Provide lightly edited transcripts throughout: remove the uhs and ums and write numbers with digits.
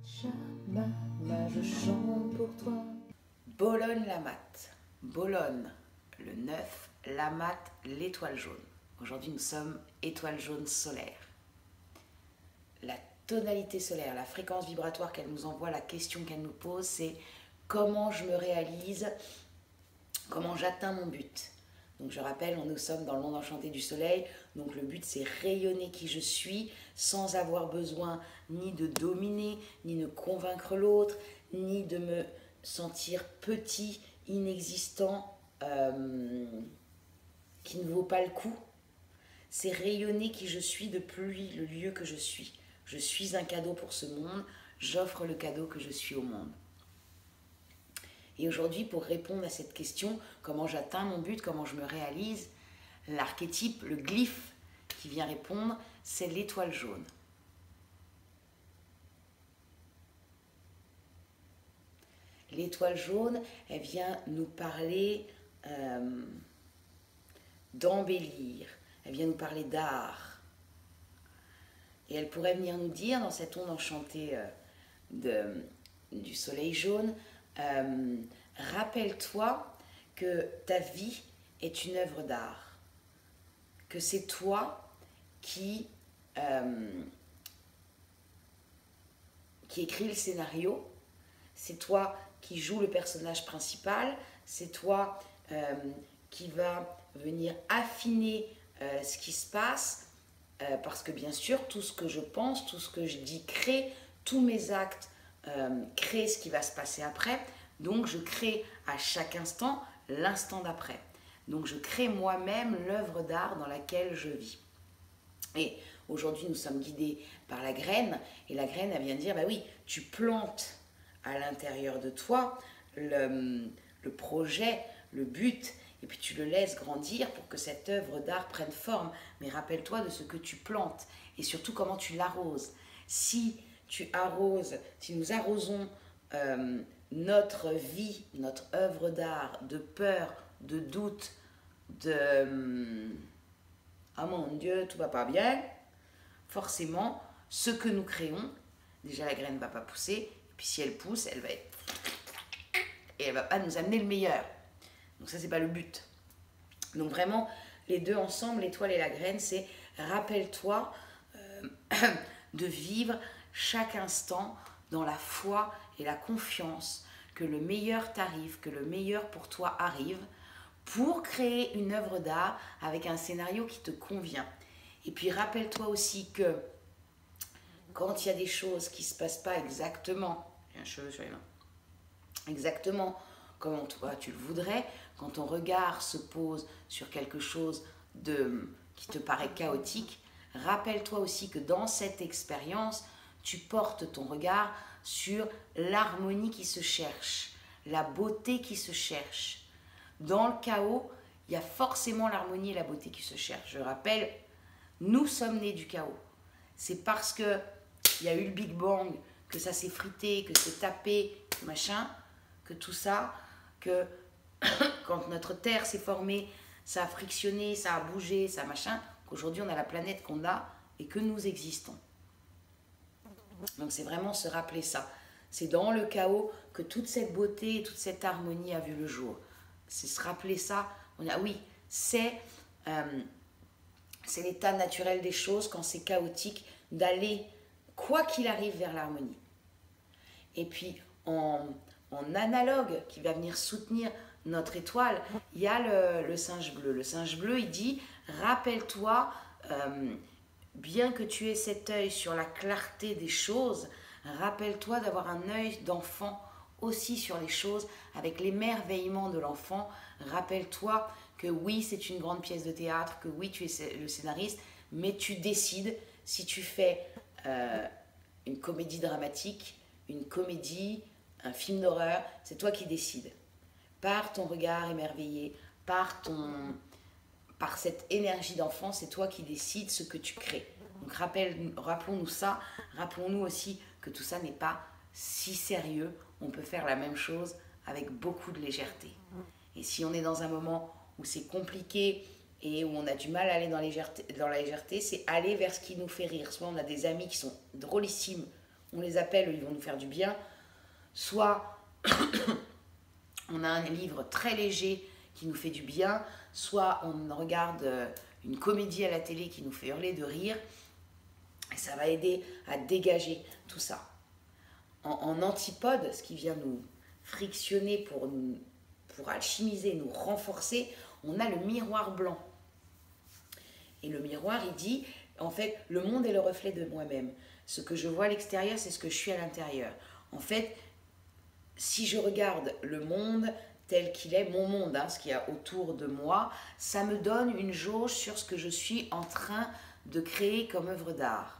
Shabbat, je chante pour toi. Bologne-la-Mat. Bologne, le 9, la mat, l'étoile jaune. Aujourd'hui, nous sommes étoile jaune solaire. La tonalité solaire, la fréquence vibratoire qu'elle nous envoie, la question qu'elle nous pose, c'est comment je me réalise, comment j'atteins mon but. Donc je rappelle, nous sommes dans le monde enchanté du soleil, donc le but c'est rayonner qui je suis sans avoir besoin ni de dominer, ni de convaincre l'autre, ni de me sentir petit, inexistant, qui ne vaut pas le coup. C'est rayonner qui je suis depuis le lieu que je suis. Je suis un cadeau pour ce monde, j'offre le cadeau que je suis au monde. Et aujourd'hui, pour répondre à cette question, comment j'atteins mon but, comment je me réalise, l'archétype, le glyphe qui vient répondre, c'est l'étoile jaune. L'étoile jaune, elle vient nous parler d'embellir, elle vient nous parler d'art. Et elle pourrait venir nous dire, dans cette onde enchantée du soleil jaune, rappelle-toi que ta vie est une œuvre d'art, que c'est toi qui écrit le scénario, c'est toi qui joues le personnage principal, c'est toi qui va venir affiner ce qui se passe, parce que bien sûr, tout ce que je pense, tout ce que je dis crée, tous mes actes créent ce qui va se passer après. Donc je crée à chaque instant l'instant d'après. Donc je crée moi-même l'œuvre d'art dans laquelle je vis. Et aujourd'hui, nous sommes guidés par la graine, et la graine, elle vient dire, bah oui, tu plantes à l'intérieur de toi le projet, le but, et puis tu le laisses grandir pour que cette œuvre d'art prenne forme. Mais rappelle-toi de ce que tu plantes, et surtout comment tu l'arroses. Si nous arrosons notre vie, notre œuvre d'art, de peur, de doute, de « Ah mon Dieu, tout va pas bien », forcément, ce que nous créons, déjà la graine ne va pas pousser, et puis si elle pousse, elle va être... et elle va pas nous amener le meilleur. Donc ça, c'est pas le but. Donc vraiment, les deux ensemble, l'étoile et la graine, c'est rappelle-toi de vivre chaque instant dans la foi et la confiance que le meilleur t'arrive, que le meilleur pour toi arrive, pour créer une œuvre d'art avec un scénario qui te convient. Et puis rappelle-toi aussi que quand il y a des choses qui ne se passent pas exactement, j'ai un cheveu sur les mains, exactement comme toi tu le voudrais, quand ton regard se pose sur quelque chose qui te paraît chaotique, rappelle-toi aussi que dans cette expérience, tu portes ton regard sur l'harmonie qui se cherche, la beauté qui se cherche. Dans le chaos, il y a forcément l'harmonie et la beauté qui se cherchent. Je rappelle, nous sommes nés du chaos. C'est parce qu'il y a eu le Big Bang, que ça s'est frité, que c'est tapé, machin, que tout ça, que quand notre Terre s'est formée, ça a frictionné, ça a bougé, ça machin, qu'aujourd'hui on a la planète qu'on a et que nous existons. Donc c'est vraiment se rappeler ça. C'est dans le chaos que toute cette beauté et toute cette harmonie a vu le jour. C'est se rappeler ça. Oui, c'est l'état naturel des choses quand c'est chaotique, d'aller, quoi qu'il arrive, vers l'harmonie. Et puis, en analogue qui va venir soutenir notre étoile, il y a le singe bleu. Le singe bleu, il dit, rappelle-toi, bien que tu aies cet œil sur la clarté des choses, rappelle-toi d'avoir un œil d'enfant aussi sur les choses, avec l'émerveillement de l'enfant. Rappelle-toi que oui, c'est une grande pièce de théâtre, que oui, tu es le scénariste, mais tu décides si tu fais une comédie dramatique, une comédie, un film d'horreur, c'est toi qui décides. Par ton regard émerveillé, par cette énergie d'enfant, c'est toi qui décides ce que tu crées. Donc rappelons-nous ça, rappelons-nous aussi que tout ça n'est pas si sérieux, on peut faire la même chose avec beaucoup de légèreté. Et si on est dans un moment où c'est compliqué et où on a du mal à aller dans la légèreté, c'est aller vers ce qui nous fait rire. Soit on a des amis qui sont drôlissimes, on les appelle, ils vont nous faire du bien, soit on a un livre très léger qui nous fait du bien, soit on regarde une comédie à la télé qui nous fait hurler de rire, et ça va aider à dégager tout ça. En antipode, ce qui vient nous frictionner pour alchimiser, nous renforcer, on a le miroir blanc. Et le miroir, il dit, en fait, le monde est le reflet de moi-même. Ce que je vois à l'extérieur, c'est ce que je suis à l'intérieur. En fait, si je regarde le monde tel qu'il est, mon monde, hein, ce qu'il y a autour de moi, ça me donne une jauge sur ce que je suis en train de créer comme œuvre d'art.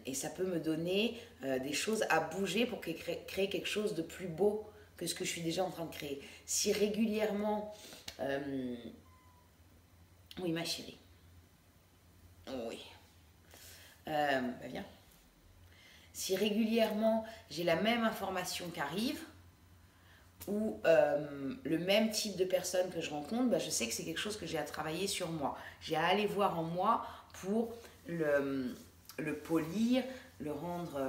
Et ça peut me donner des choses à bouger pour créer quelque chose de plus beau que ce que je suis déjà en train de créer. Si régulièrement... oui, ma chérie. Oui. Viens. Si régulièrement j'ai la même information qui arrive, ou le même type de personne que je rencontre, bah, je sais que c'est quelque chose que j'ai à travailler sur moi. J'ai à aller voir en moi pour le polir, le rendre...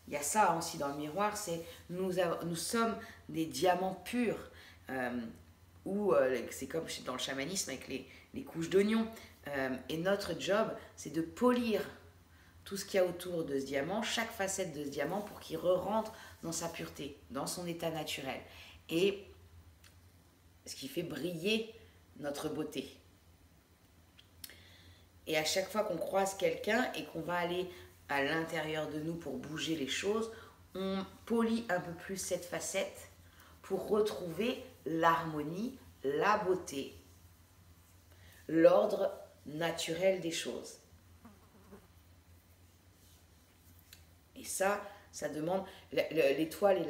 Il y a ça aussi dans le miroir, c'est nous sommes des diamants purs, ou c'est comme dans le chamanisme avec les couches d'oignons. Et notre job, c'est de polir tout ce qu'il y a autour de ce diamant, chaque facette de ce diamant, pour qu'il re-rentre dans sa pureté, dans son état naturel. Et ce qui fait briller notre beauté. Et à chaque fois qu'on croise quelqu'un et qu'on va aller à l'intérieur de nous pour bouger les choses, on polit un peu plus cette facette pour retrouver l'harmonie, la beauté, l'ordre naturel des choses. Et ça demande... L'étoile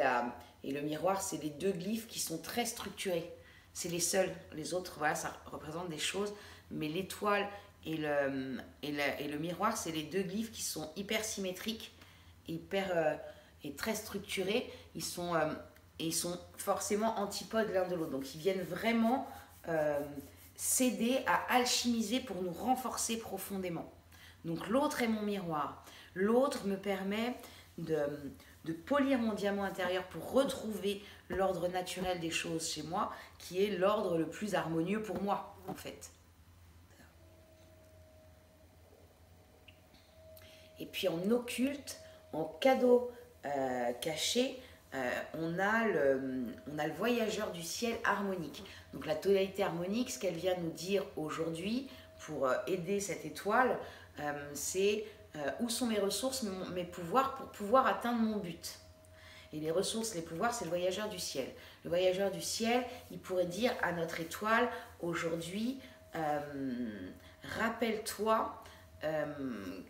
et le miroir, c'est les deux glyphes qui sont très structurés. C'est les seuls. Les autres, voilà, ça représente des choses. Mais l'étoile et le miroir, c'est les deux glyphes qui sont hyper symétriques, et très structurés. Ils sont forcément antipodes l'un de l'autre. Donc, ils viennent vraiment s'aider à alchimiser pour nous renforcer profondément. Donc, l'autre est mon miroir. L'autre me permet de polir mon diamant intérieur pour retrouver l'ordre naturel des choses chez moi, qui est l'ordre le plus harmonieux pour moi, en fait. Et puis en occulte, en cadeau caché, on a le voyageur du ciel harmonique. Donc la tonalité harmonique, ce qu'elle vient nous dire aujourd'hui pour aider cette étoile, c'est où sont mes ressources, mes pouvoirs pour pouvoir atteindre mon but. Et les ressources, les pouvoirs, c'est le voyageur du ciel. Le voyageur du ciel, il pourrait dire à notre étoile aujourd'hui, rappelle-toi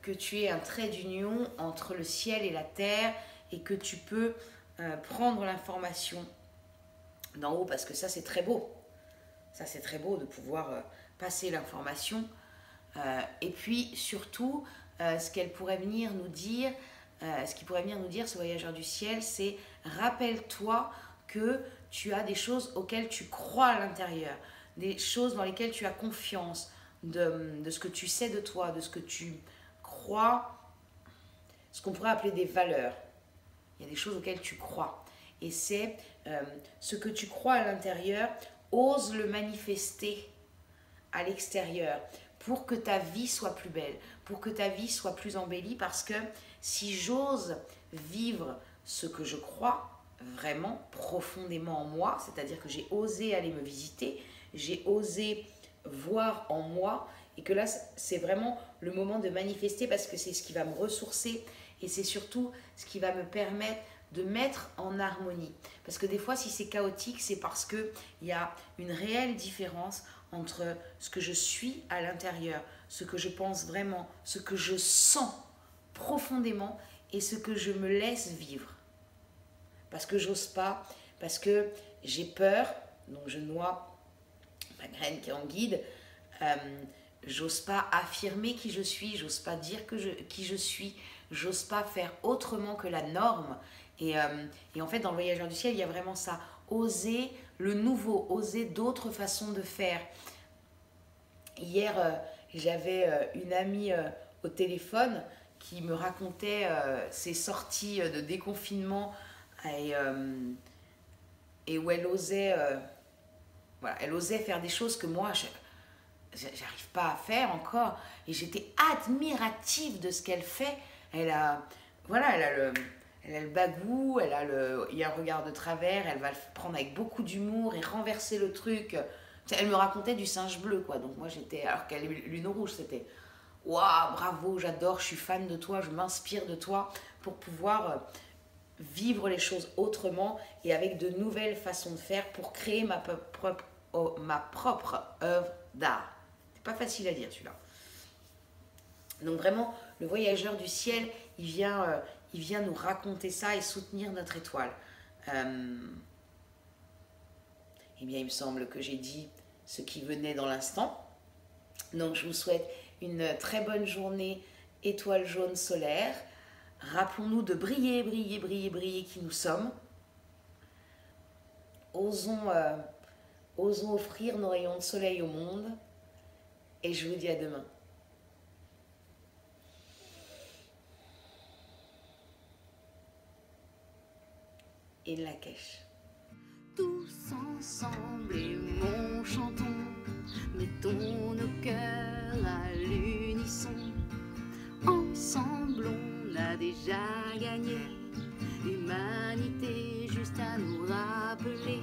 que tu es un trait d'union entre le ciel et la terre, et que tu peux prendre l'information d'en haut, parce que ça c'est très beau. Ça c'est très beau de pouvoir passer l'information. Et puis surtout, ce qu'elle pourrait venir nous dire, ce voyageur du ciel, c'est rappelle-toi que tu as des choses auxquelles tu crois à l'intérieur, des choses dans lesquelles tu as confiance, de ce que tu sais de toi, de ce que tu crois, ce qu'on pourrait appeler des valeurs. Il y a des choses auxquelles tu crois. Et c'est ce que tu crois à l'intérieur, ose le manifester à l'extérieur pour que ta vie soit plus belle, pour que ta vie soit plus embellie, parce que si j'ose vivre ce que je crois vraiment profondément en moi, c'est-à-dire que j'ai osé aller me visiter, j'ai osé voir en moi, et que là c'est vraiment le moment de manifester, parce que c'est ce qui va me ressourcer, et c'est surtout ce qui va me permettre de mettre en harmonie. Parce que des fois, si c'est chaotique, c'est parce qu'il y a une réelle différence entre ce que je suis à l'intérieur, ce que je pense vraiment, ce que je sens profondément, et ce que je me laisse vivre. Parce que j'ose pas, parce que j'ai peur, donc je noie ma graine qui est en guide, j'ose pas affirmer qui je suis, j'ose pas dire qui je suis, j'ose pas faire autrement que la norme. Et en fait, dans le voyageur du ciel, il y a vraiment ça. Oser le nouveau, oser d'autres façons de faire. Hier, j'avais une amie au téléphone qui me racontait ses sorties de déconfinement et où elle osait, voilà, elle osait faire des choses que moi, j'arrive pas à faire encore. Et j'étais admirative de ce qu'elle fait. Elle a, voilà, elle a le bagou, il y a un regard de travers, elle va le prendre avec beaucoup d'humour et renverser le truc. Elle me racontait du singe bleu, quoi. Donc moi j'étais, alors qu'elle est lune rouge, c'était waouh, bravo, j'adore, je suis fan de toi, je m'inspire de toi pour pouvoir vivre les choses autrement et avec de nouvelles façons de faire pour créer ma propre œuvre d'art. C'est pas facile à dire celui-là. Donc vraiment, le voyageur du ciel, il vient nous raconter ça et soutenir notre étoile. Eh bien, il me semble que j'ai dit ce qui venait dans l'instant. Donc, je vous souhaite une très bonne journée, étoile jaune solaire. Rappelons-nous de briller, briller, briller, briller qui nous sommes. Osons offrir nos rayons de soleil au monde. Et je vous dis à demain. Et Lakesh. Tous ensemble aimons, chantons, mettons nos cœurs à l'unisson. Ensemble on a déjà gagné, humanité juste à nous rappeler.